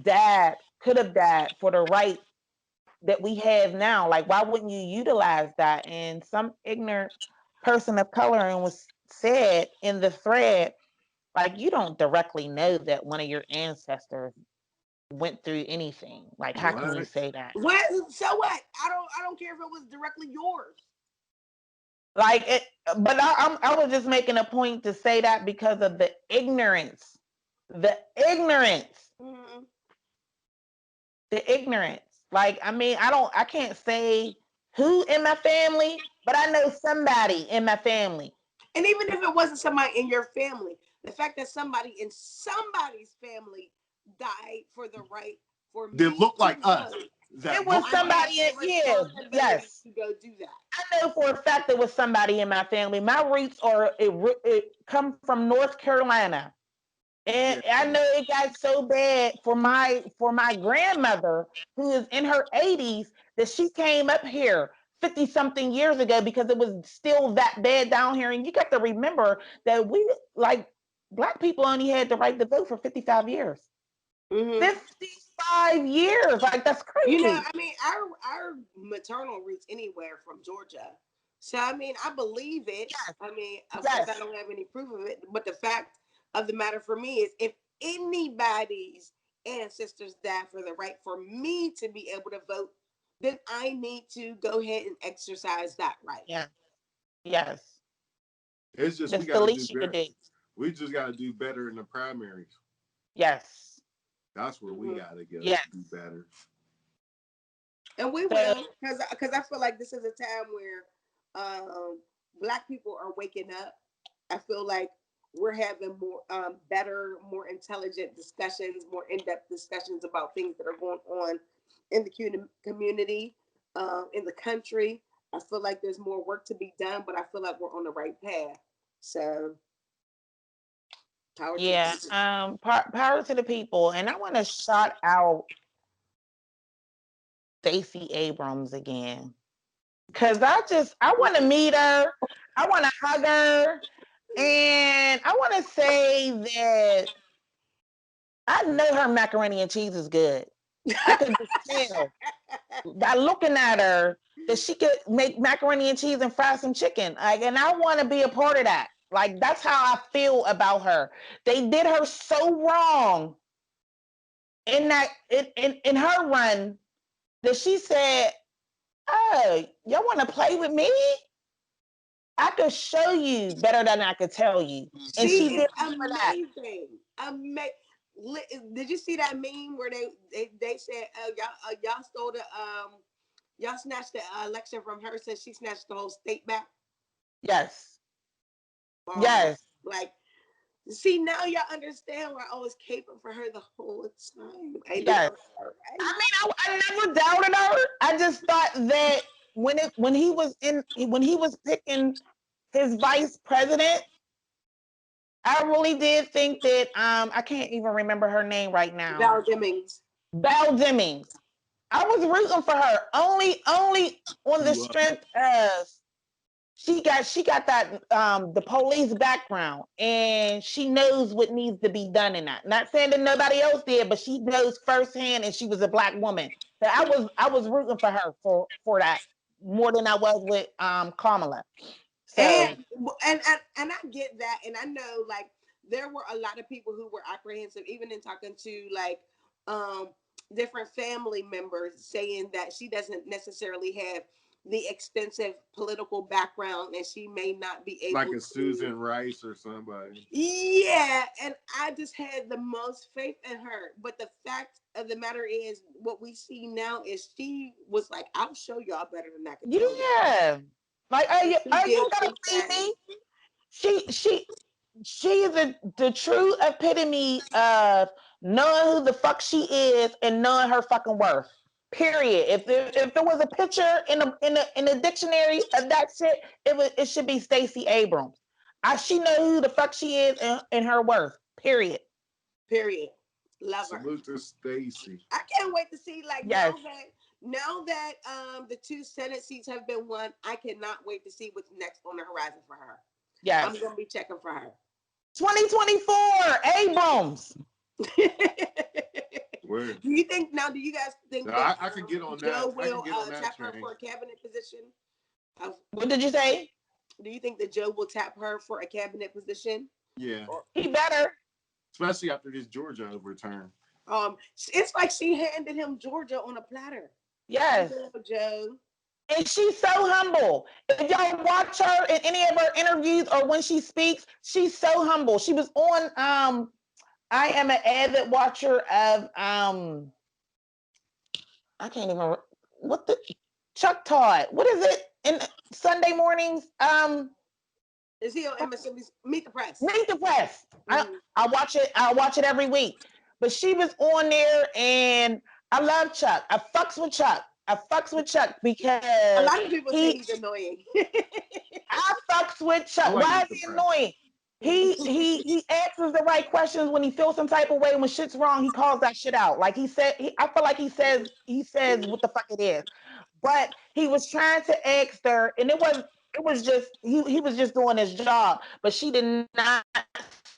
died could have died for the right that we have now. Like, why wouldn't you utilize that? And some ignorant person of color and was said in the thread, like, you don't directly know that one of your ancestors went through anything. Like, how can you What? say that? What? So what? I don't care if it was directly yours. Like it, but I was just making a point to say that because of the ignorance, Mm-hmm. the ignorance. Like, I mean, I can't say who in my family, but I know somebody in my family. And even if it wasn't somebody in your family, the fact that somebody in somebody's family died for the right for They me look to like us. vote, It That was look I like have somebody in, a yeah, responsibility yes. to go do that. I know for a fact there was somebody in my family. My roots it come from North Carolina. And yeah. I know it got so bad for my grandmother who is in her 80s that she came up here 50 something years ago because it was still that bad down here. And you got to remember that black people only had the right to vote for 55 years. Mm-hmm. 55 years. Like, that's crazy. I mean, our maternal roots anywhere from Georgia. So I mean, I believe it. Yes. I mean, of course, I Yes. don't have any proof of it, but the fact of the matter for me is, if anybody's ancestors died for the right for me to be able to vote, then I need to go ahead and exercise that right. Yeah. Yes. It's just we That's got the to do least you could better. do. We just got to do better in the primaries. Yes. That's where we Mm-hmm. got to go Yes. do better. And we So will, because I feel like this is a time where black people are waking up. I feel like we're having more better, more intelligent discussions, more in-depth discussions about things that are going on in the community, in the country. I feel like there's more work to be done, but I feel like we're on the right path. So power to the yeah, people. power to the people. And I want to shout out Stacey Abrams again. Cause I want to meet her. I want to hug her. And I want to say that I know her macaroni and cheese is good. I could just tell by looking at her that she could make macaroni and cheese and fry some chicken. Like, and I want to be a part of that. Like, that's how I feel about her. They did her so wrong in her run that she said, "Oh, y'all want to play with me? I could show you better than I could tell you." And She she is did for that. amazing. Did you see that meme where they said, y'all stole the y'all snatched the election from her, since she snatched the whole state back? Yes. Um, Yes. like, see, now y'all understand why I was caping for her the whole time. I Yes. love her. I mean, I never doubted her. I just thought that when he was picking his vice president, I really did think that I can't even remember her name right now. Val Demings. Val Demings. I was rooting for her only on the You strength of she got that the police background and she knows what needs to be done in that. Not saying that nobody else did, but she knows firsthand, and she was a black woman. So I was rooting for her for that more than I was with Kamala. And So and I get that, and I know, like, there were a lot of people who were apprehensive, even in talking to, like, um different family members, saying that she doesn't necessarily have the extensive political background, and she may not be like able a to. Susan Rice or somebody. Yeah, and I just had the most faith in her. But the fact of the matter is, what we see now is she was like, "I'll show y'all better than I could tell y'all." yeah, like, And she are did you gonna just see that. me? She She is the true epitome of knowing who the fuck she is and knowing her fucking worth. Period. If there was a picture in a dictionary of that shit, it should be Stacey Abrams. She know who the fuck she is and her worth. Period. Period. Love her. Salute to Stacy. I can't wait to see like Yes. now that the 2 Senate seats have been won, I cannot wait to see what's next on the horizon for her. Yes. I'm gonna be checking for her. 2024 Abrams. Word. Do you think now? Do you guys think No, that I could get on Joe that. I will can get on that tap her train. for a cabinet position? What did you say? Do you think that Joe will tap her for a cabinet position? Yeah. He better. Especially after this Georgia overturn. It's like she handed him Georgia on a platter. Yes. Joe. And she's so humble. If y'all watch her in any of her interviews or when she speaks, she's so humble. She was on I am an avid watcher of I can't even what the Chuck Todd. What is it in Sunday mornings? Is he on MSNBC? Meet the Press. Meet the Press. I watch it. I watch it every week. But she was on there, and I love Chuck. I fucks with Chuck. Because a lot of people say he's annoying. I fucks with Chuck. Like Why is he annoying? He answers the right questions when he feels some type of way. When shit's wrong, he calls that shit out. Like he said, I feel like he says what the fuck it is. But he was trying to ask her, and it was just he was just doing his job. But she did not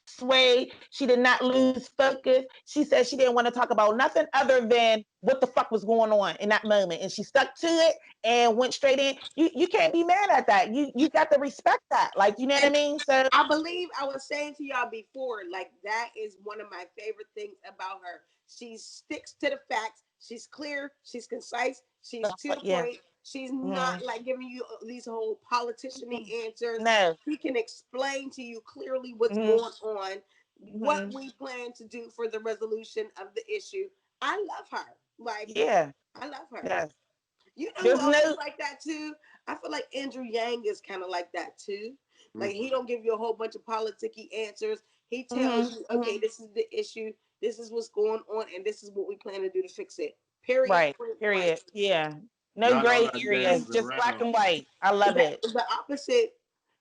sway. She did not lose focus. She said she didn't want to talk about nothing other than what the fuck was going on in that moment, and she stuck to it and went straight in. You can't be mad at that. You got to respect that. Like, you know what I mean? So I believe I was saying to y'all before, like that is one of my favorite things about her. She sticks to the facts. She's clear. She's concise. She's to the point. She's not like giving you these whole politician-y answers. No. She can explain to you clearly what's going on, what we plan to do for the resolution of the issue. I love her. Like, I love her. Yes. You know who else is like that too? I feel like Andrew Yang is kind of like that too. Like he don't give you a whole bunch of politicky answers. He tells you, okay, this is the issue, this is what's going on, and this is what we plan to do to fix it. Period. Right. Period. Right. Yeah. No Not gray areas, just black and white. I love it. The opposite,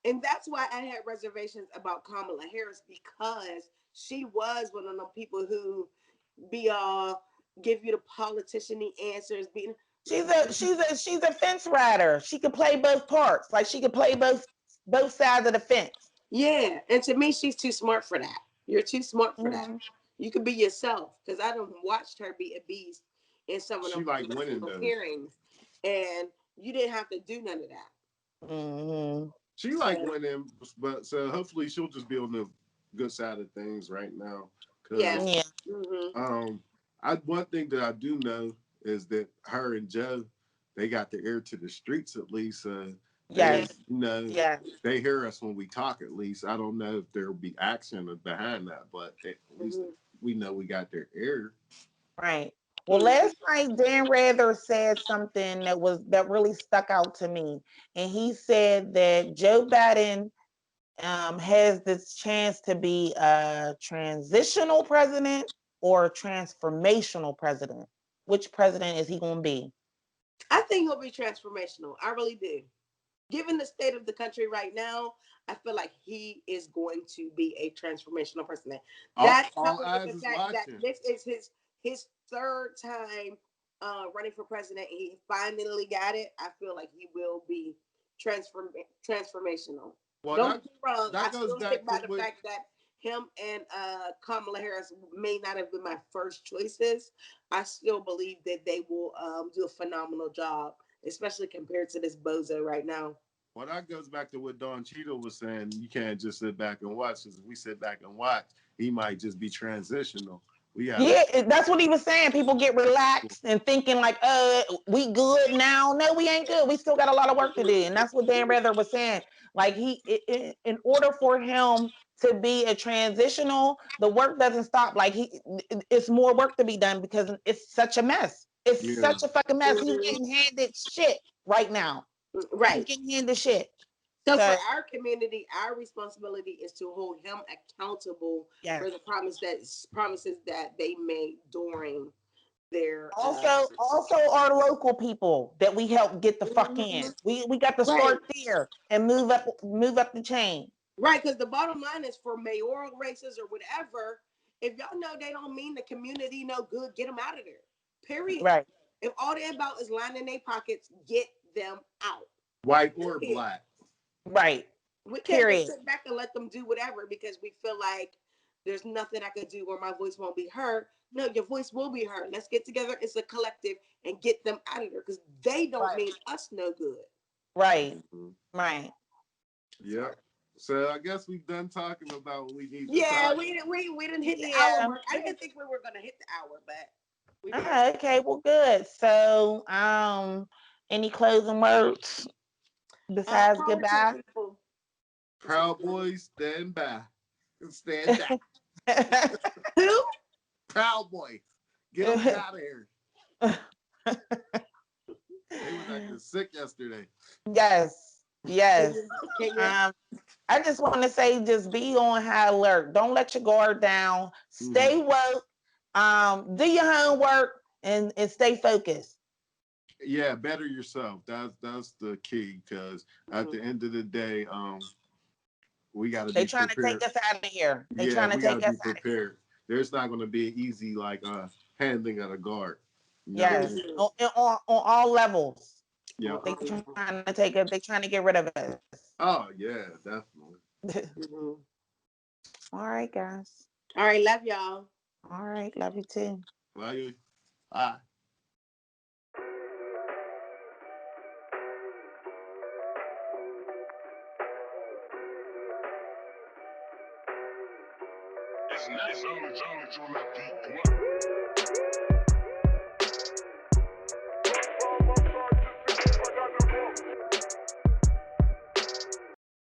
and that's why I had reservations about Kamala Harris, because she was one of the people who be give you the politician-y answers. She's a fence rider. She could play both parts. Like she could play both sides of the fence. Yeah, and to me, she's too smart for that. You're too smart for that. You could be yourself, because I don't watched her be a beast in some of them hearings, and you didn't have to do none of that. She like winning, but so hopefully she'll just be on the good side of things right now. Yeah. One thing that I do know is that her and Joe, they got the ear to the streets at least. Yes. They hear us when we talk at least. I don't know if there'll be action behind that, but at least we know we got their ear. Right. Well, last night Dan Rather said something that really stuck out to me, and he said that Joe Biden has this chance to be a transitional president or a transformational president. Which president is he going to be? I think he'll be transformational. I really do. Given the state of the country right now, I feel like he is going to be a transformational president. That's coupled with the fact that this is his third time running for president, and he finally got it. I feel like he will be transformational. Well, don't get me wrong. I still stick by the fact that him and Kamala Harris may not have been my first choices. I still believe that they will do a phenomenal job, especially compared to this bozo right now. Well, that goes back to what Don Cheadle was saying. You can't just sit back and watch. Because if we sit back and watch, he might just be transitional. That's what he was saying. People get relaxed and thinking like, we good now. No, we ain't good. We still got a lot of work to do. And that's what Dan Rather was saying. Like in order for him to be a transitional, the work doesn't stop. Like it's more work to be done because it's such a mess. It's such a fucking mess. He's getting handed shit right now. Right. He's getting handed shit. So for So our community, our responsibility is to hold him accountable yes. for the promises that they made during their Also our local people that we help get the fuck in. Mhm. We got to Right. start there and move up the chain. Right, because the bottom line is for mayoral races or whatever, if y'all know they don't mean the community no good, get them out of there. Period. Right. If all they're about is lining their pockets, get them out. White or Period. black. Right. We can't just Period. sit back and let them do whatever because we feel like there's nothing I could do or my voice won't be heard. No, your voice will be heard. Let's get together as a collective and get them out of there because they don't Right. mean us no good. Right. Mm-hmm. Right. Yep. So I guess we've done talking about what we need to Yeah, talk. we didn't hit the hour Yeah. mark. I didn't think we were gonna hit the hour, but we did. Okay, well good. So any closing words besides Power to the goodbye? people. Proud Boys, stand by. Stand down. Who? Proud Boys. Get them out of here. They was acting sick yesterday. Yes. Can Yes. you? Can you? Um, I just want to say, just be on high alert. Don't let your guard down. Stay woke. Do your homework and stay focused. Yeah, better yourself. That's the key because at the end of the day, we got to They be trying to take prepared. us out of here. They Yeah, trying to we got take to be us out of here. prepared. There's not going to be an easy like handling of a guard. You know what I Yes. mean? On all levels. Yeah. They trying to take us. They trying to get rid of us. Oh yeah, definitely. Mhm. All right, guys. All right, love y'all. All right. Love you too. Love you. Bye. It's knowledge on that beat.